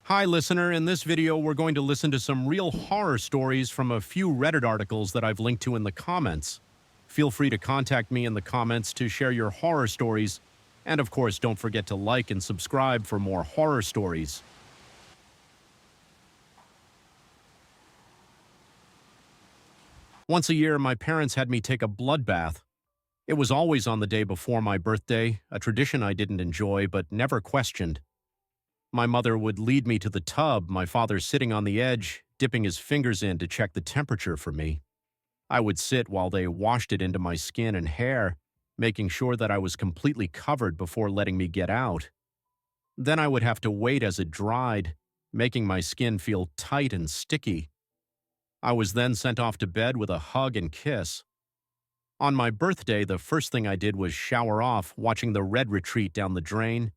Hi, listener. In this video, we're going to listen to some real horror stories from a few Reddit articles that I've linked to in the comments. Feel free to contact me in the comments to share your horror stories. And of course, don't forget to like and subscribe for more horror stories. Once a year, my parents had me take a blood bath. It was always on the day before my birthday, a tradition I didn't enjoy but never questioned. My mother would lead me to the tub, my father sitting on the edge, dipping his fingers in to check the temperature for me. I would sit while they washed it into my skin and hair, making sure that I was completely covered before letting me get out. Then I would have to wait as it dried, making my skin feel tight and sticky. I was then sent off to bed with a hug and kiss. On my birthday, the first thing I did was shower off, watching the red retreat down the drain.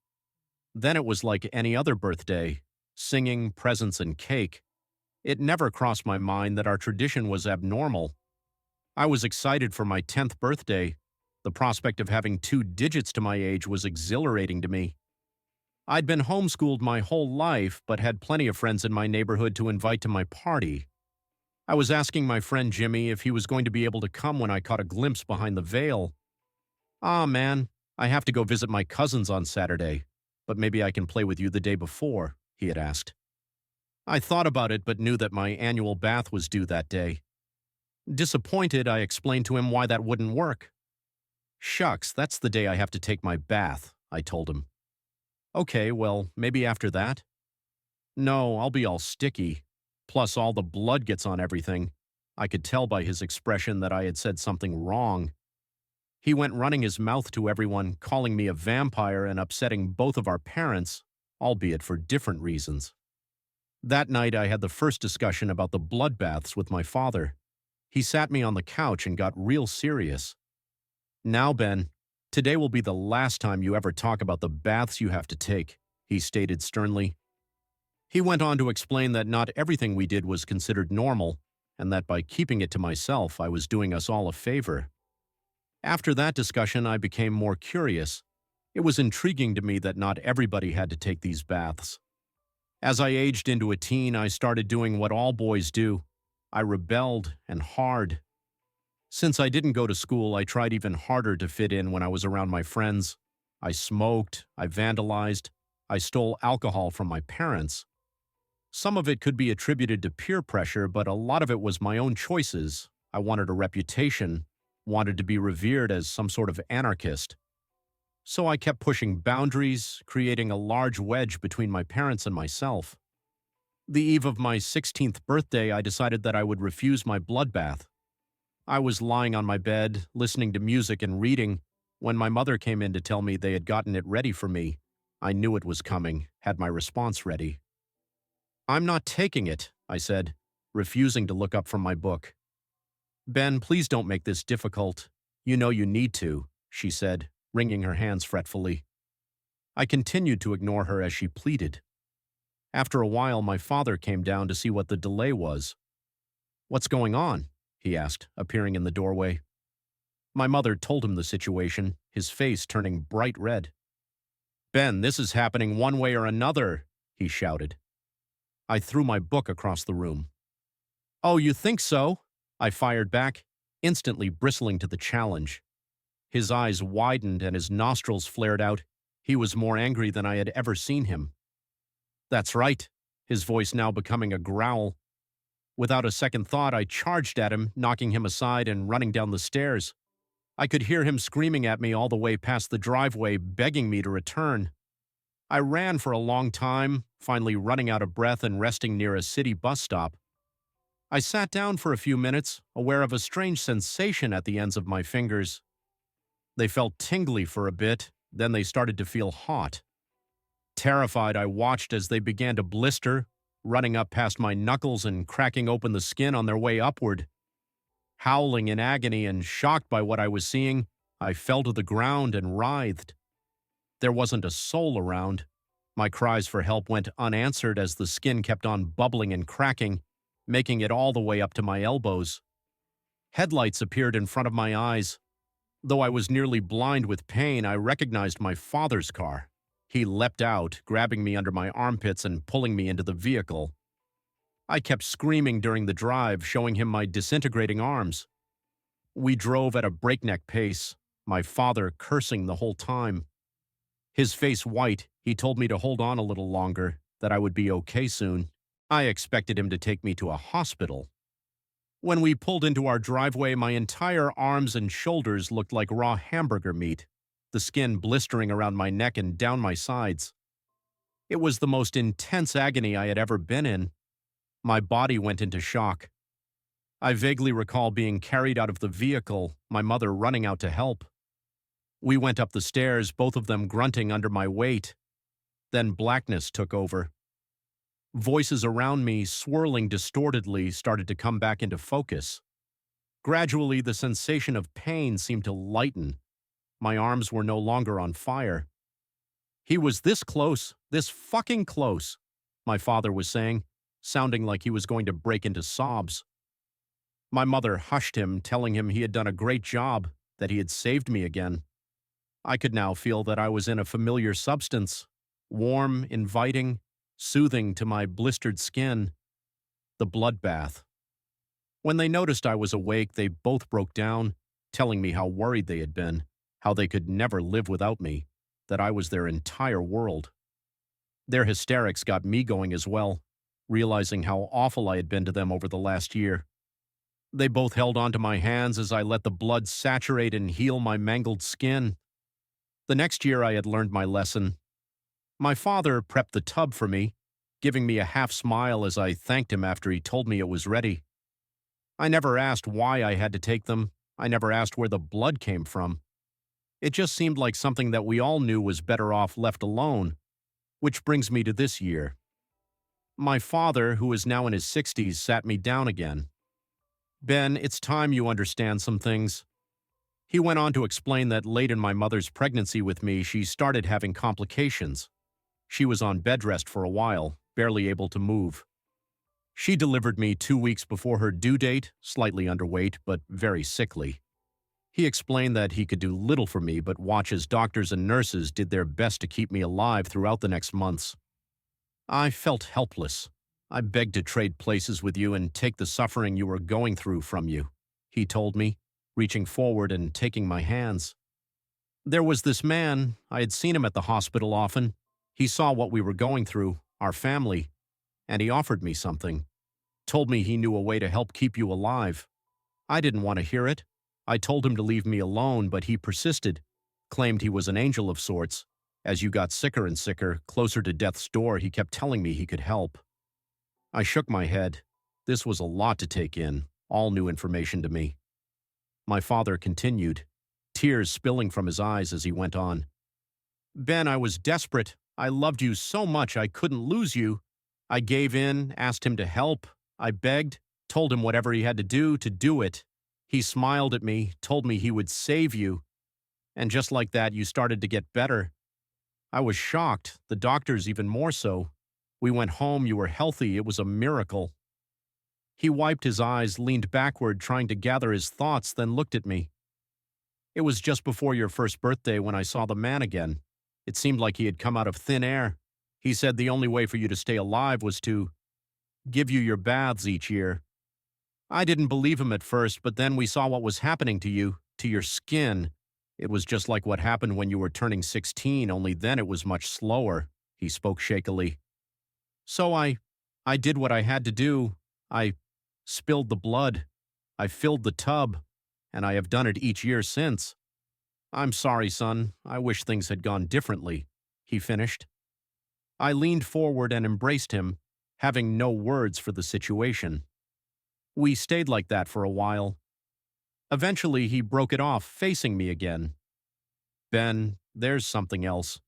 Then it was like any other birthday, singing, presents, and cake. It never crossed my mind that our tradition was abnormal. I was excited for my 10th birthday. The prospect of having 2 digits to my age was exhilarating to me. I'd been homeschooled my whole life, but had plenty of friends in my neighborhood to invite to my party. I was asking my friend Jimmy if he was going to be able to come when I caught a glimpse behind the veil. "Ah, man, I have to go visit my cousins on Saturday, but maybe I can play with you the day before," he had asked. I thought about it but knew that my annual bath was due that day. Disappointed, I explained to him why that wouldn't work. "Shucks, that's the day I have to take my bath," I told him. "Okay, well, maybe after that?" "No, I'll be all sticky. Plus all the blood gets on everything." I could tell by his expression that I had said something wrong. He went running his mouth to everyone, calling me a vampire and upsetting both of our parents, albeit for different reasons. That night I had the first discussion about the bloodbaths with my father. He sat me on the couch and got real serious. "Now, Ben, today will be the last time you ever talk about the baths you have to take," he stated sternly. He went on to explain that not everything we did was considered normal, and that by keeping it to myself I was doing us all a favor. After that discussion, I became more curious. It was intriguing to me that not everybody had to take these baths. As I aged into a teen, I started doing what all boys do. I rebelled, and hard. Since I didn't go to school, I tried even harder to fit in when I was around my friends. I smoked, I vandalized, I stole alcohol from my parents. Some of it could be attributed to peer pressure, but a lot of it was my own choices. I wanted a reputation, wanted to be revered as some sort of anarchist. So I kept pushing boundaries, creating a large wedge between my parents and myself. The eve of my 16th birthday, I decided that I would refuse my bloodbath. I was lying on my bed, listening to music and reading, when my mother came in to tell me they had gotten it ready for me. I knew it was coming, had my response ready. "I'm not taking it," I said, refusing to look up from my book. "Ben, please don't make this difficult. You know you need to," she said, wringing her hands fretfully. I continued to ignore her as she pleaded. After a while, my father came down to see what the delay was. "What's going on?" he asked, appearing in the doorway. My mother told him the situation, his face turning bright red. "Ben, this is happening one way or another," he shouted. I threw my book across the room. "Oh, you think so?" I fired back, instantly bristling to the challenge. His eyes widened and his nostrils flared out. He was more angry than I had ever seen him. "That's right," his voice now becoming a growl. Without a second thought, I charged at him, knocking him aside and running down the stairs. I could hear him screaming at me all the way past the driveway, begging me to return. I ran for a long time, finally running out of breath and resting near a city bus stop. I sat down for a few minutes, aware of a strange sensation at the ends of my fingers. They felt tingly for a bit, then they started to feel hot. Terrified, I watched as they began to blister, running up past my knuckles and cracking open the skin on their way upward. Howling in agony and shocked by what I was seeing, I fell to the ground and writhed. There wasn't a soul around. My cries for help went unanswered as the skin kept on bubbling and cracking, making it all the way up to my elbows. Headlights appeared in front of my eyes. Though I was nearly blind with pain, I recognized my father's car. He leapt out, grabbing me under my armpits and pulling me into the vehicle. I kept screaming during the drive, showing him my disintegrating arms. We drove at a breakneck pace, my father cursing the whole time. His face white, he told me to hold on a little longer, that I would be okay soon. I expected him to take me to a hospital. When we pulled into our driveway, my entire arms and shoulders looked like raw hamburger meat, the skin blistering around my neck and down my sides. It was the most intense agony I had ever been in. My body went into shock. I vaguely recall being carried out of the vehicle, my mother running out to help. We went up the stairs, both of them grunting under my weight. Then blackness took over. Voices around me, swirling distortedly, started to come back into focus. Gradually, the sensation of pain seemed to lighten. My arms were no longer on fire. He was this close, this fucking close, my father was saying, sounding like he was going to break into sobs. My mother hushed him, telling him he had done a great job, that he had saved me again. I could now feel that I was in a familiar substance, warm, inviting, soothing to my blistered skin. The bloodbath. When they noticed I was awake, they both broke down, telling me how worried they had been, how they could never live without me, that I was their entire world. Their hysterics got me going as well, realizing how awful I had been to them over the last year. They both held onto my hands as I let the blood saturate and heal my mangled skin. The next year I had learned my lesson. My father prepped the tub for me, giving me a half smile as I thanked him after he told me it was ready. I never asked why I had to take them. I never asked where the blood came from. It just seemed like something that we all knew was better off left alone, which brings me to this year. My father, who is now in his 60s, sat me down again. Ben, it's time you understand some things. He went on to explain that late in my mother's pregnancy with me, she started having complications. She was on bed rest for a while, barely able to move. She delivered me 2 weeks before her due date, slightly underweight, but very sickly. He explained that he could do little for me but watch as doctors and nurses did their best to keep me alive throughout the next months. I felt helpless. I begged to trade places with you and take the suffering you were going through from you, he told me, reaching forward and taking my hands. There was this man, I had seen him at the hospital often. He saw what we were going through, our family, and he offered me something. Told me he knew a way to help keep you alive. I didn't want to hear it. I told him to leave me alone, but he persisted, claimed he was an angel of sorts. As you got sicker and sicker, closer to death's door, he kept telling me he could help. I shook my head. This was a lot to take in, all new information to me. My father continued, tears spilling from his eyes as he went on. Ben, I was desperate. I loved you so much I couldn't lose you. I gave in, asked him to help. I begged, told him whatever he had to do it. He smiled at me, told me he would save you. And just like that, you started to get better. I was shocked, the doctors even more so. We went home, you were healthy, it was a miracle. He wiped his eyes, leaned backward, trying to gather his thoughts, then looked at me. It was just before your first birthday when I saw the man again. It seemed like he had come out of thin air. He said the only way for you to stay alive was to give you your baths each year. I didn't believe him at first, but then we saw what was happening to you, to your skin. It was just like what happened when you were turning 16, only then it was much slower, he spoke shakily. So I did what I had to do. I spilled the blood. I filled the tub, and I have done it each year since. I'm sorry, son. I wish things had gone differently, he finished. I leaned forward and embraced him, having no words for the situation. We stayed like that for a while. Eventually, he broke it off, facing me again. Ben, there's something else.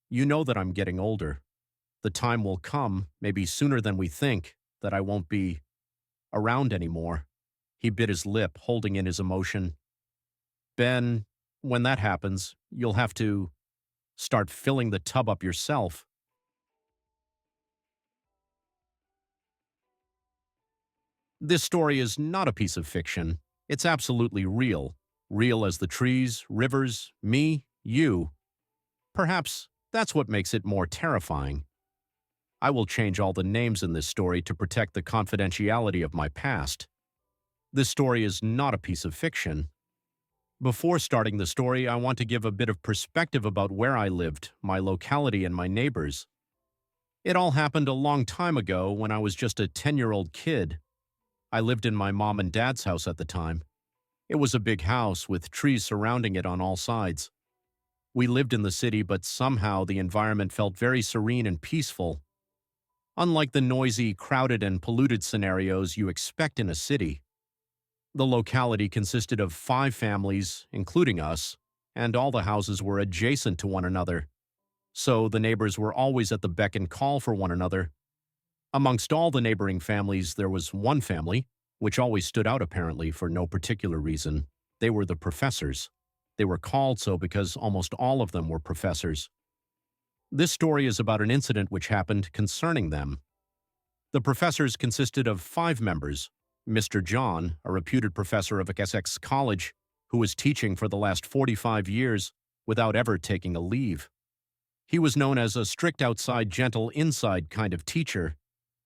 You know that I'm getting older. The time will come, maybe sooner than we think, that I won't be around anymore. He bit his lip, holding in his emotion. Ben, when that happens, you'll have to start filling the tub up yourself. This story is not a piece of fiction. It's absolutely real. Real as the trees, rivers, me, you. Perhaps That's what makes it more terrifying. I will change all the names in this story to protect the confidentiality of my past. This story is not a piece of fiction. Before starting the story, I want to give a bit of perspective about where I lived, my locality, and my neighbors. It all happened a long time ago when I was just a 10-year-old kid. I lived in my mom and dad's house at the time. It was a big house with trees surrounding it on all sides. We lived in the city, but somehow the environment felt very serene and peaceful. Unlike the noisy, crowded, and polluted scenarios you expect in a city. The locality consisted of 5 families, including us, and all the houses were adjacent to one another. So the neighbors were always at the beck and call for one another. Amongst all the neighboring families, there was one family, which always stood out apparently for no particular reason. They were the professors. They were called so because almost all of them were professors. This story is about an incident which happened concerning them. The professors consisted of 5 members. Mr. John, a reputed professor of Essex College, who was teaching for the last 45 years without ever taking a leave. He was known as a strict outside, gentle inside kind of teacher.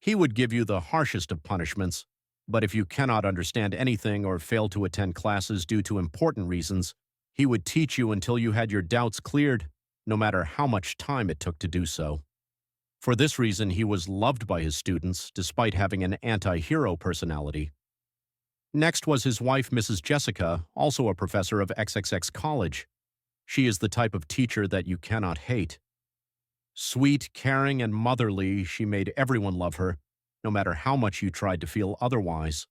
He would give you the harshest of punishments, but if you cannot understand anything or fail to attend classes due to important reasons, he would teach you until you had your doubts cleared, no matter how much time it took to do so. For this reason, he was loved by his students, despite having an anti-hero personality. Next was his wife, Mrs. Jessica, also a professor of XXX College. She is the type of teacher that you cannot hate. Sweet, caring, and motherly, she made everyone love her, no matter how much you tried to feel otherwise.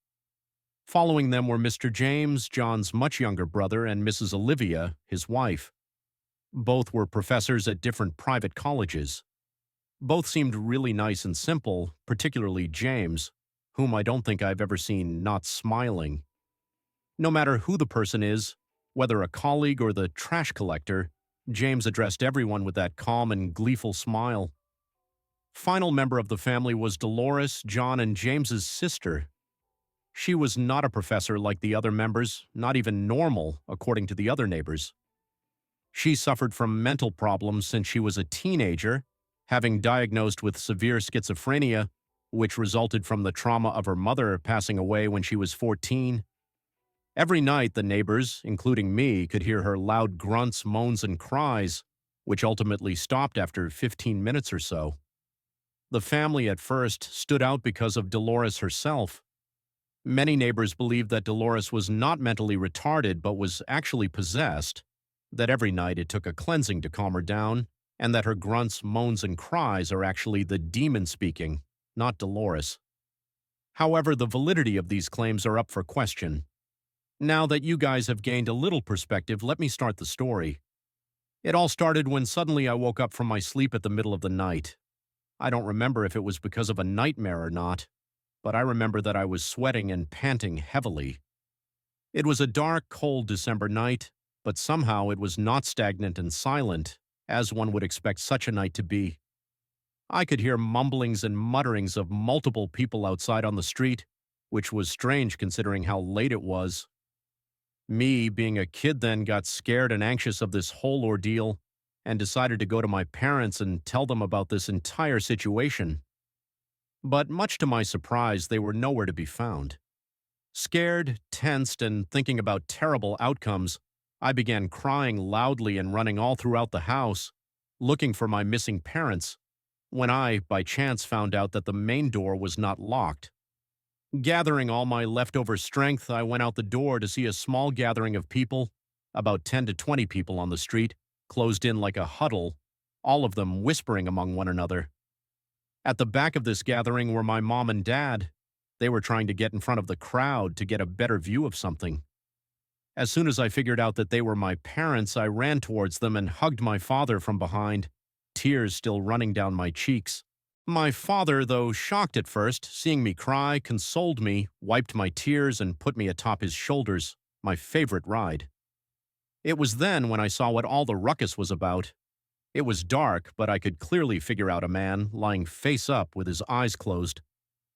Following them were Mr. James, John's much younger brother, and Mrs. Olivia, his wife. Both were professors at different private colleges. Both seemed really nice and simple, particularly James, whom I don't think I've ever seen not smiling. No matter who the person is, whether a colleague or the trash collector, James addressed everyone with that calm and gleeful smile. Final member of the family was Dolores, John and James's sister. She was not a professor like the other members, not even normal, according to the other neighbors. She suffered from mental problems since she was a teenager, having diagnosed with severe schizophrenia, which resulted from the trauma of her mother passing away when she was 14. Every night, the neighbors, including me, could hear her loud grunts, moans, and cries, which ultimately stopped after 15 minutes or so. The family at first stood out because of Dolores herself. Many neighbors believed that Dolores was not mentally retarded but was actually possessed, that every night it took a cleansing to calm her down, and that her grunts, moans, and cries are actually the demon speaking, not Dolores. However, the validity of these claims are up for question. Now that you guys have gained a little perspective, let me start the story. It all started when suddenly I woke up from my sleep at the middle of the night. I don't remember if it was because of a nightmare or not, but I remember that I was sweating and panting heavily. It was a dark, cold December night, but somehow it was not stagnant and silent, as one would expect such a night to be. I could hear mumblings and mutterings of multiple people outside on the street, which was strange considering how late it was. Me, being a kid then, got scared and anxious of this whole ordeal and decided to go to my parents and tell them about this entire situation. But much to my surprise, they were nowhere to be found. Scared, tensed, and thinking about terrible outcomes, I began crying loudly and running all throughout the house, looking for my missing parents, when I, by chance, found out that the main door was not locked. Gathering all my leftover strength, I went out the door to see a small gathering of people, about 10 to 20 people on the street, closed in like a huddle, all of them whispering among one another. At the back of this gathering were my mom and dad. They were trying to get in front of the crowd to get a better view of something. As soon as I figured out that they were my parents, I ran towards them and hugged my father from behind, tears still running down my cheeks. My father, though shocked at first, seeing me cry, consoled me, wiped my tears, and put me atop his shoulders, my favorite ride. It was then when I saw what all the ruckus was about. It was dark, but I could clearly figure out a man lying face up with his eyes closed.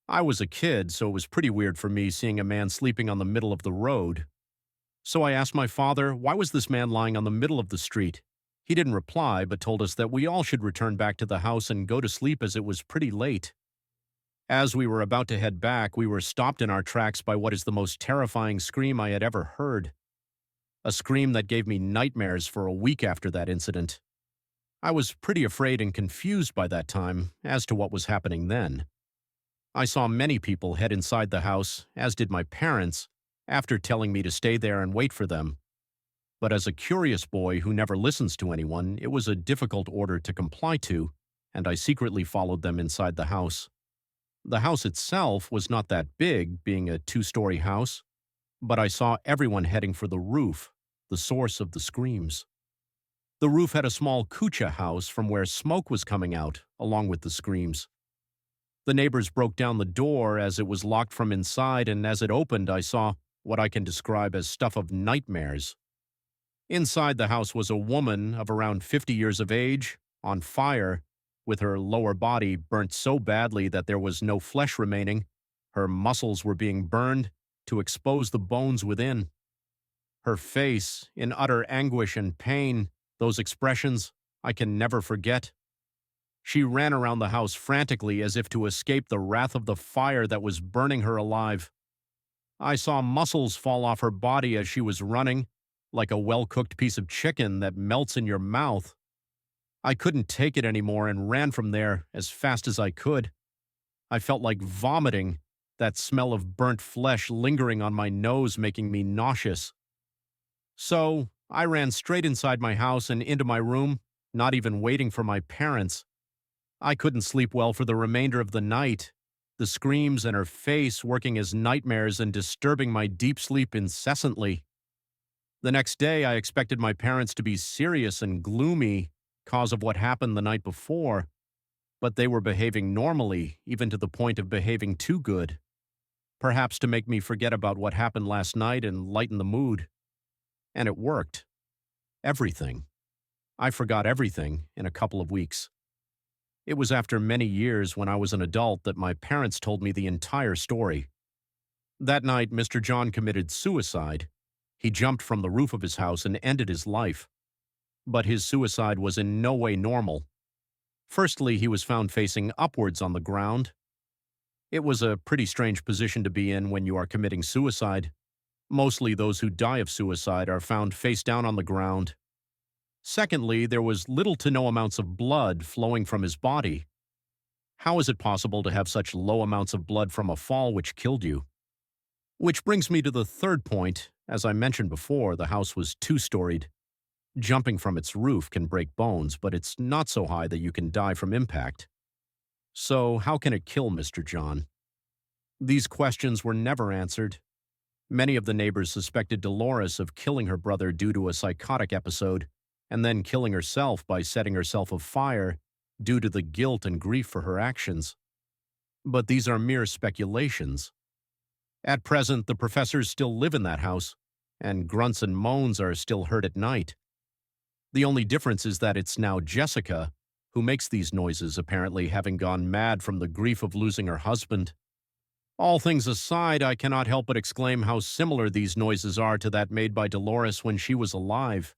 I was a kid, so it was pretty weird for me seeing a man sleeping on the middle of the road. So I asked my father, why was this man lying on the middle of the street? He didn't reply, but told us that we all should return back to the house and go to sleep as it was pretty late. As we were about to head back, we were stopped in our tracks by what is the most terrifying scream I had ever heard. A scream that gave me nightmares for a week after that incident. I was pretty afraid and confused by that time as to what was happening then. I saw many people head inside the house, as did my parents, after telling me to stay there and wait for them. But as a curious boy who never listens to anyone, it was a difficult order to comply to, and I secretly followed them inside the house. The house itself was not that big, being a two-story house, but I saw everyone heading for the roof, the source of the screams. The roof had a small kucha house from where smoke was coming out, along with the screams. The neighbors broke down the door as it was locked from inside, and as it opened, I saw what I can describe as stuff of nightmares. Inside the house was a woman of around 50 years of age, on fire, with her lower body burnt so badly that there was no flesh remaining. Her muscles were being burned to expose the bones within. Her face, in utter anguish and pain, those expressions I can never forget. She ran around the house frantically as if to escape the wrath of the fire that was burning her alive. I saw muscles fall off her body as she was running, like a well-cooked piece of chicken that melts in your mouth. I couldn't take it anymore and ran from there as fast as I could. I felt like vomiting, that smell of burnt flesh lingering on my nose making me nauseous. So I ran straight inside my house and into my room, not even waiting for my parents. I couldn't sleep well for the remainder of the night, the screams and her face working as nightmares and disturbing my deep sleep incessantly. The next day, I expected my parents to be serious and gloomy because of what happened the night before, but they were behaving normally, even to the point of behaving too good. Perhaps to make me forget about what happened last night and lighten the mood. And it worked. Everything. I forgot everything in a couple of weeks. It was after many years, when I was an adult, that my parents told me the entire story. That night, Mr. John committed suicide. He jumped from the roof of his house and ended his life. But his suicide was in no way normal. Firstly, he was found facing upwards on the ground. It was a pretty strange position to be in when you are committing suicide. Mostly those who die of suicide are found face down on the ground. Secondly, there was little to no amounts of blood flowing from his body. How is it possible to have such low amounts of blood from a fall which killed you? Which brings me to the third point. As I mentioned before, the house was two-storied. Jumping from its roof can break bones, but it's not so high that you can die from impact. So how can it kill Mr. John? These questions were never answered. Many of the neighbors suspected Dolores of killing her brother due to a psychotic episode, and then killing herself by setting herself afire due to the guilt and grief for her actions. But these are mere speculations. At present, the professors still live in that house, and grunts and moans are still heard at night. The only difference is that it's now Jessica who makes these noises, apparently having gone mad from the grief of losing her husband. All things aside, I cannot help but exclaim how similar these noises are to that made by Dolores when she was alive.